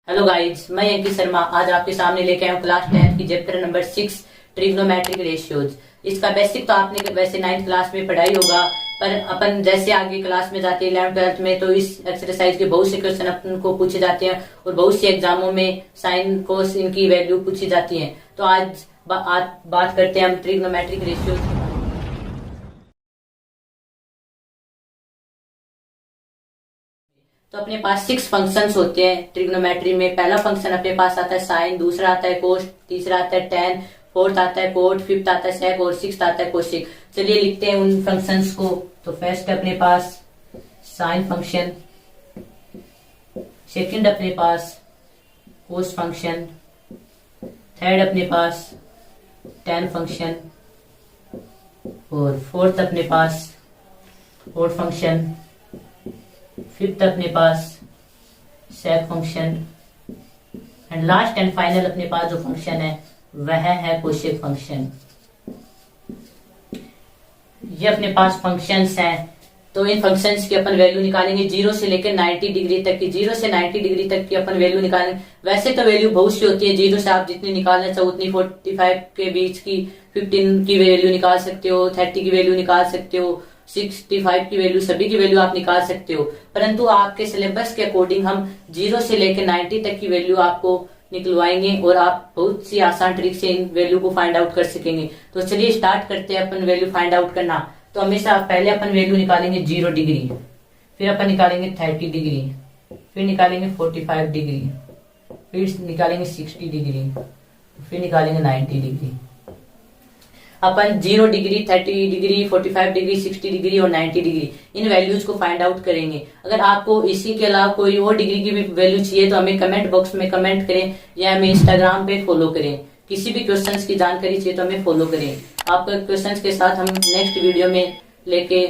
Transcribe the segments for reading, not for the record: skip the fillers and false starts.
Hello guys, मैं अंकित शर्मा आज आपके सामने लेके आया हूँ क्लास 10 की चैप्टर नंबर 6 ट्रिग्नोमेट्रिक रेशियोज। इसका बेसिक तो आपने वैसे 9th क्लास में पढ़ाई होगा, पर अपन जैसे आगे क्लास में जाते हैं 11th 12th में तो इस एक्सरसाइज के बहुत से क्वेश्चन अपन को पूछे जाते हैं और बहुत से एग्जामों में साइन कोस इनकी वैल्यू पूछी जाती है। तो आज बात करते हैं हम ट्रिग्नोमेट्रिक रेशियोज की। तो अपने पास 6 फंक्शंस होते हैं ट्रिग्नोमेट्री में। पहला फंक्शन अपने पास आता है साइन, दूसरा आता है कोस, तीसरा आता है टेन, फोर्थ आता है कोट, फिफ्थ आता है सेक और सिक्स्थ आता है कोसेक। चलिए लिखते हैं उन फंक्शंस को। तो फर्स्ट अपने पास साइन फंक्शन, सेकंड अपने पास कोस फंक्शन, थर्ड अपने पास टेन फंक्शन और फोर्थ अपने पास कोट फंक्शन, फिफ्थ अपने पास sec function and last and final अपने पास जो फंक्शन है वह है कोसेक फंक्शन। ये अपने पास फंक्शंस हैं। तो इन फंक्शंस की अपन वैल्यू निकालेंगे 0 से लेकर 90 डिग्री तक की। 0 से 90 डिग्री तक की अपन वैल्यू निकालेंगे। वैसे तो वैल्यू बहुत सी होती है, 0 से आप जितनी निकालना चाहो उतनी, 45 के बीच की 15 की वैल्यू निकाल सकते हो, 30 की वैल्यू निकाल सकते हो, 65 की वैल्यू, सभी की वैल्यू आप निकाल सकते हो। परंतु आपके सिलेबस के अकॉर्डिंग हम 0 से लेकर 90 तक की वैल्यू आपको निकलवाएंगे और आप बहुत सी आसान ट्रिक से इन वैल्यू को फाइंड आउट कर सकेंगे। तो चलिए स्टार्ट करते हैं अपन वैल्यू फाइंड आउट करना। तो हमेशा पहले अपन वैल्यू निकालेंगे 0 डिग्री, फिर अपन निकालेंगे 30 डिग्री, फिर निकालेंगे 45 डिग्री, फिर निकालेंगे 60 डिग्री, फिर निकालेंगे 90 डिग्री। अपन 0 डिग्री, 30 डिग्री, 45 डिग्री, 60 डिग्री और 90 डिग्री इन वैल्यूज को फाइंड आउट करेंगे। अगर आपको इसी के अलावा कोई और डिग्री की भी वैल्यू चाहिए तो हमें कमेंट बॉक्स में कमेंट करें या हमें इंस्टाग्राम पे फॉलो करें। किसी भी क्वेश्चंस की जानकारी चाहिए तो हमें फॉलो करें। आपके क्वेश्चंस के साथ हम नेक्स्ट वीडियो में लेके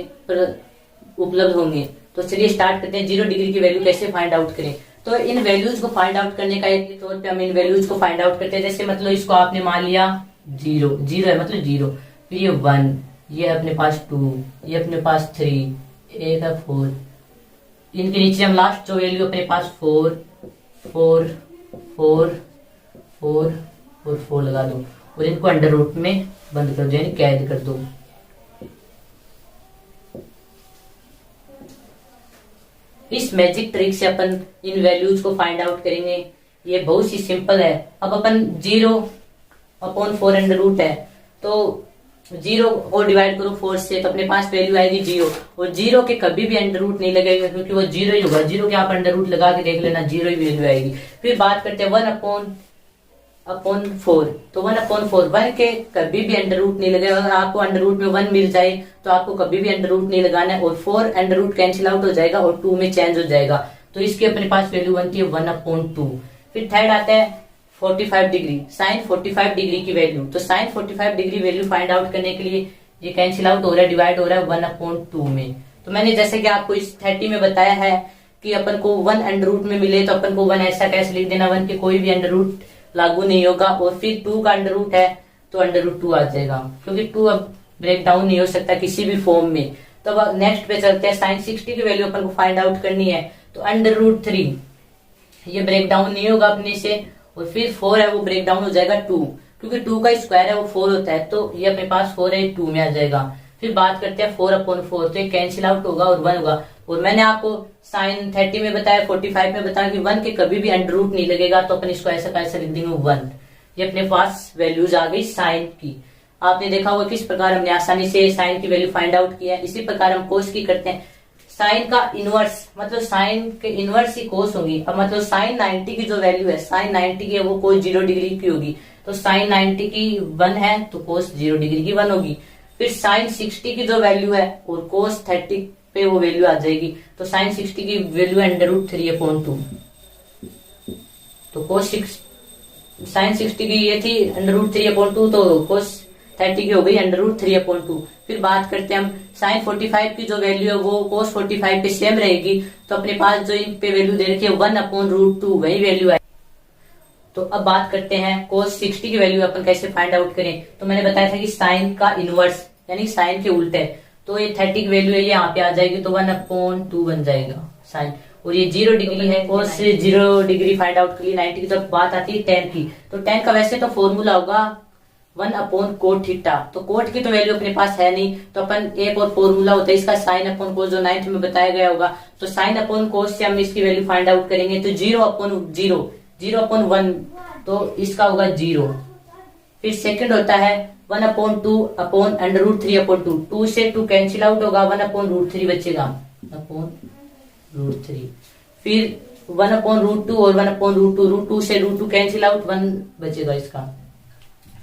उपलब्ध होंगे। तो चलिए स्टार्ट करते हैं 0 डिग्री की वैल्यू कैसे फाइंड आउट करें। तो इन वैल्यूज को फाइंड आउट करने का एक तौर पे हम इन वैल्यूज को फाइंड आउट करते हैं। जैसे मतलब इसको आपने मान लिया 0 है मतलब 0, फिर ये 1, ये अपने पास 2, ये अपने पास 3, एक है 4, इनके नीचे हम लास्ट जो वैल्यू अपने पास 4 4 4 4 और 4 लगा दो और इनको अंडर रूट में बंद कर दो, यानी कैद कर दो। इस मैजिक ट्रिक से अपन इन वैल्यूज को फाइंड आउट करेंगे। ये बहुत ही सिंपल है। अब अपन 0/4 अंडर रूट है तो 0 को डिवाइड करो 4 से तो अपने पास वैल्यू आएगी 0 और 0 के कभी भी अंडर रूट नहीं लगेगा क्योंकि वो 0 ही होगा। 0 के आप अंडर रूट लगा के देख लेना, 0 ही वैल्यू आएगी। फिर बात करते हैं 1/4 तो 1/4 1 के कभी भी अंडर रूट नहीं लगेगा। अगर आपको अंडर रूट में 1 मिल जाए तो आपको कभी भी अंडर रूट नहीं लगाना है और 4 अंडर रूट कैंसिल आउट हो जाएगा और 2 में चेंज हो जाएगा। तो इसकी अपने पास वैल्यू बनती है 1/2। फिर थर्ड आता है 45 डिग्री, साइन 45 डिग्री की वैल्यू। तो sine 45 degree value find out करने के लिए ये कैंसिल आउट हो रहा है, डिवाइड हो रहा है 1/2 में। तो मैंने जैसे कि आपको इस 30 में बताया है कि अपन को 1 अंडर रूट में मिले तो अपन को 1 ऐसा कैसे लिख देना, 1 के कोई भी अंडर रूट लागू नहीं होगा और फिर 2 का अंडर रूट है तो अंडर रूट 2 आ जाएगा क्योंकि 2 अब ब्रेक डाउन नहीं हो सकता किसी भी फॉर्म में। तो अब नेक्स्ट पे चलते हैं। साइन 60 की वैल्यू अपन को फाइंड आउट करनी है तो अंडर रूट 3 ये ब्रेक डाउन नहीं होगा अपने से और फिर 4 है वो ब्रेक डाउन हो जाएगा 2 क्योंकि 2 का स्क्वायर है वो 4 होता है तो ये अपने पास 4 है 2 में आ जाएगा। फिर बात करते हैं 4/4 तो ये कैंसिल आउट होगा और 1 होगा। और मैंने आपको साइन 30 में बताया, 45 में बताया कि 1 के कभी भी अंडर रूट नहीं लगेगा तो अपन इसको ऐसा कैसे लिख देंगे 1। ये अपने पास वैल्यूज आ गई साइन की। आपने देखा होगा किस प्रकार हमने आसानी से साइन की वैल्यू फाइंड आउट किया है। इसी प्रकार हम कोस की करते हैं। साइन का इनवर्स मतलब साइन के इनवर्स ही कोस होगी। अब मतलब साइन 90 की जो वैल्यू है, साइन 90 की है वो कोस 0 डिग्री की होगी। तो साइन 90 की 1 है तो कोस 0 डिग्री की 1 होगी। फिर साइन 60 की जो वैल्यू है और कोस 30 पे वो वैल्यू आ जाएगी। तो साइन 60 की वैल्यू अंडर रूट 3/2 तो कोस साइन 60 की ये थी अंडर रूट 3/2 तो कोस 30 की हो गई अंडर रूट 3/2। फिर बात करते हैं हम साइन 45 की जो वैल्यू है वो कोस 45 पे सेम रहेगी। तो अपने पास जो इन पे वैल्यू दे रखी है 1/√2 वही वैल्यू है। तो अब बात करते हैं कोस 60 की वैल्यू अपन कैसे फाइंड आउट करें। तो मैंने बताया था कि साइन का इनवर्स यानी साइन के उल्टे तो ये 30 की वैल्यू है ये यहाँ पे आ जाएगी तो 1/2 बन जाएगा साइन और ये 0 डिग्री है। cos 0 डिग्री फाइंड आउट के लिए 90 की जब बात आती है tan की, तो tan का वैसे तो फॉर्मूला होगा 1/cot थीटा। तो कोट की तो वैल्यू अपने पास है नहीं, तो अपन एक और फॉर्मूला होता है इसका sin/cos, जो 9th में बताया गया होगा। तो sin/cos से हम इसकी वैल्यू फाइंड आउट करेंगे, तो 0/0, 0/1, तो इसका होगा 0। फिर सेकंड होता है 1/2/√3/2, 2 से 2 कैंसिल आउट होगा, 1/√3 बचेगा, √3। फिर 1/√2 और 1/√2, √2 से √2 कैंसिल आउट, 1 बचेगा इसका।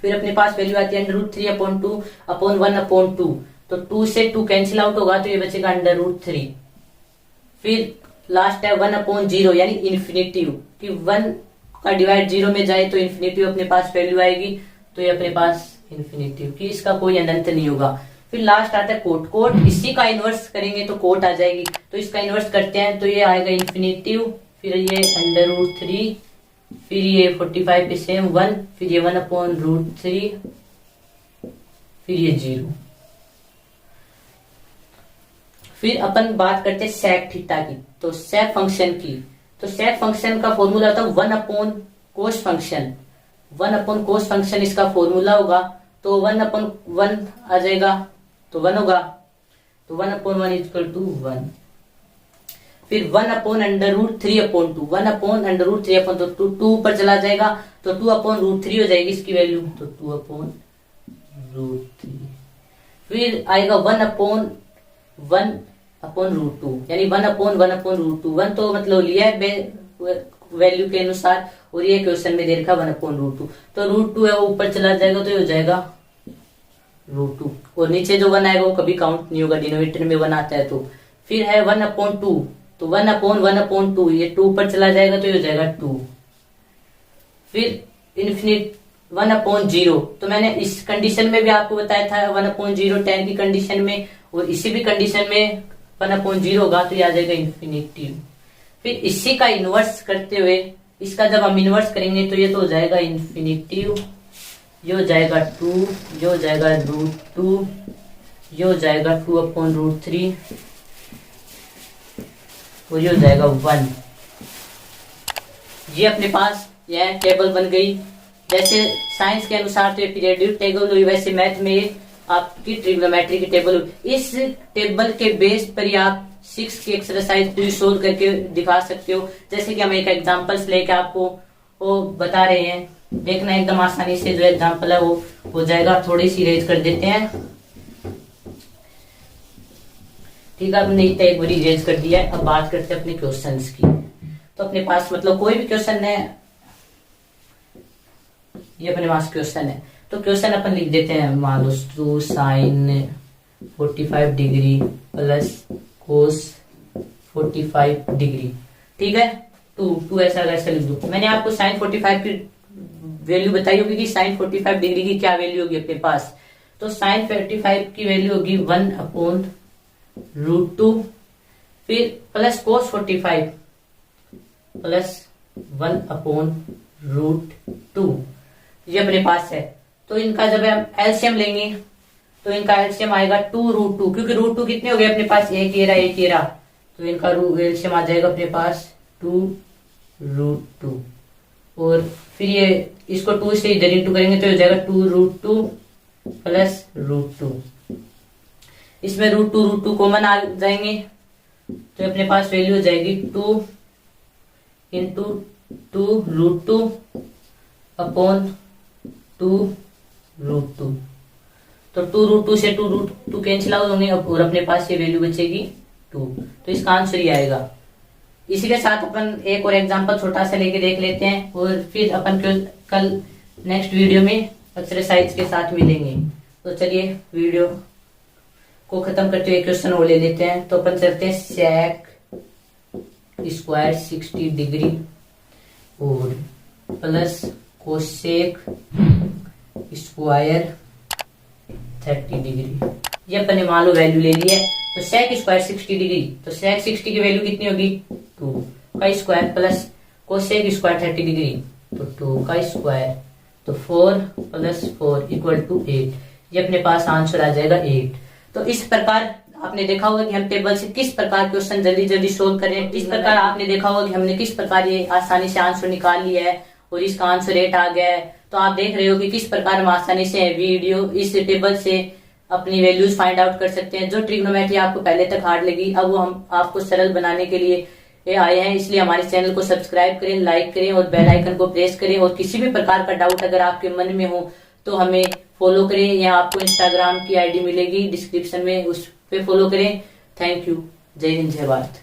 फिर अपने पास वैल्यू आती है √3/2/1/2, तो 2 से 2 कैंसिल आउट होगा, तो ये बचेगा √3। फिर लास्ट है 1/0, यानी इन्फिनिटिव, कि 1 का डिवाइड 0 में जाए तो इन्फिनिटिव अपने पास वैल्यू आएगी, तो ये अपने पास इन्फिनिटिव की इसका कोई अनंत नहीं होगा। फिर लास्ट आता है कोट, कोट इसी का इनवर्स करेंगे तो कोट आ जाएगी, तो इसका इनवर्स करते हैं तो ये आएगा इन्फिनिटिव, फिर ये √3, फिर ये 45 पे सेम 1, फिर ये 1/√3, फिर ये 0। फिर अपन बात करते हैं sec थीटा की, तो sec फंक्शन की, तो sec फंक्शन का फॉर्मूला होता है 1/cos फंक्शन, 1/cos फंक्शन इसका फॉर्मूला होगा, तो 1/1 आ जाएगा, तो 1 होगा, तो 1/1 इक्वल टू 1। फिर 1/√3/2, 1/√3/2, 2 ऊपर चला जाएगा, तो 2/√3 हो जाएगी इसकी वैल्यू, तो 2/√3। फिर आएगा 1/1/√2, यानी 1/1/√2, 1 तो मतलब लिया है वैल्यू के अनुसार, और ये क्वेश्चन में दे रखा 1/√2, तो √2 है वो ऊपर चला जाएगा, तो ये हो जाएगा √2, और नीचे जो 1 आएगा वो कभी काउंट नहीं होगा, डिनोमिनेटर में 1 आता है तो। फिर है 1/2, तो 1/1/2, ये 2 ऊपर चला जाएगा, तो ये हो जाएगा 2। फिर इन्फिनिट 1/0, तो मैंने इस कंडीशन में भी आपको बताया था 1/0 tan की कंडीशन में, और इसी भी कंडीशन में 1/0 होगा, तो ये आ जाएगा इन्फिनिटिव। फिर इसी का इनवर्स करते हुए, इसका जब हम इनवर्स करेंगे तो ये तो हो जाएगा इन्फिनिटिव, ये हो जाएगा 2, ये हो जाएगा √2, ये हो जाएगा 2/√3, और ये हो जाएगा 1। ये अपने पास यह टेबल बन गई। जैसे साइंस के अनुसार तो ये पीरियोडिक टेबल हुई, वैसे मैथ में ये आपकी ट्रिग्नोमेट्री की टेबल हुई। इस टेबल के बेस पर ही आप 6 की एक्सरसाइज भी सोल्व करके दिखा सकते हो। जैसे कि हम एक एग्जांपल्स लेके आपको वो बता रहे हैं, देखना एकदम आसानी से जो एग्जांपल है वो हो जाएगा। थोड़ी सी रेज कर देते हैं, ठीक है, हमने एक बार रेज कर दिया है। अब बात करते हैं अपने क्वेश्चंस की। तो अपने पास मतलब कोई भी क्वेश्चन है, ये अपने पास क्वेश्चन है, तो क्वेश्चन अपन लिख देते हैं, मान लो 2 sin 45 degree plus cos 45 degree, ठीक है। 2 ऐसा लिख दो। मैंने आपको sin 45 की वैल्यू बताई होगी कि sin 45 डिग्री की क्या वैल्यू होगी अपने पास। तो sin 45 की वैल्यू होगी 1/√2, फिर प्लस cos 45 प्लस 1/√2, ये अपने पास है। तो इनका जब हम एलसीएम लेंगे तो इनका एलसीएम आएगा 2√2, क्योंकि √2 कितने हो गए अपने पास, एक ये रहा, तो इनका एलसीएम आ जाएगा अपने पास 2√2, और फिर ये इसको 2 से इधर इंटू करेंगे तो हो जाएगा 2√2 प्लस √2। इसमें √2 कॉमन आ जाएंगे, तो अपने पास वैल्यू हो जाएगी 2 इंटू 2√2/2√2। तो 2√2 से 2√2 कैंसिल आउट होंगे, और अपने पास ये वैल्यू बचेगी 2। तो इसका आंसर ही आएगा। इसी के साथ अपन एक और एग्जांपल छोटा सा लेके देख लेते हैं, और फिर अपन कल नेक्स्ट वीडियो में एक्सरसाइज के साथ मिलेंगे। तो चलिए वीडियो को खत्म करते हुए क्वेश्चन वो ले लेते हैं। तो अपन चलते हैं sec स्क्वायर 60 डिग्री और प्लस कोसेक स्क्वायर 30 डिग्री, ये अपन ने मान लो वैल्यू ले ली है। तो sec स्क्वायर 60 डिग्री, तो sec 60 की वैल्यू कितनी होगी 2 का square plus cosec square 30 degree, तो 2 का स्क्वायर, तो 4 + 4 = 8। ये अपने पास आंसर आ जाएगा 8। तो इस प्रकार आपने देखा होगा कि हम टेबल से किस प्रकार क्वेश्चन जल्दी जल्दी सोल्व करें। इस प्रकार आपने देखा होगा कि हमने किस प्रकार ये आसानी से आंसर निकाल लिया है और इसका आंसर 8 आ गया है। तो आप देख रहे हो कि किस प्रकार हम आसानी से वीडियो इस टेबल से अपनी वैल्यूज फाइंड आउट कर सकते हैं। जो ट्रिग्नोमेट्री आपको पहले तक हार्ड लगी, अब वो हम आपको सरल बनाने के लिए ये आए हैं। इसलिए हमारे चैनल को सब्सक्राइब करें, लाइक करें और बेल आइकन को प्रेस करें। और किसी भी प्रकार का डाउट अगर आपके मन में हो तो हमें फॉलो करें, या आपको इंस्टाग्राम की आईडी मिलेगी डिस्क्रिप्शन में, उस पे फॉलो करें। Thank you. जय हिंद, जय भारत।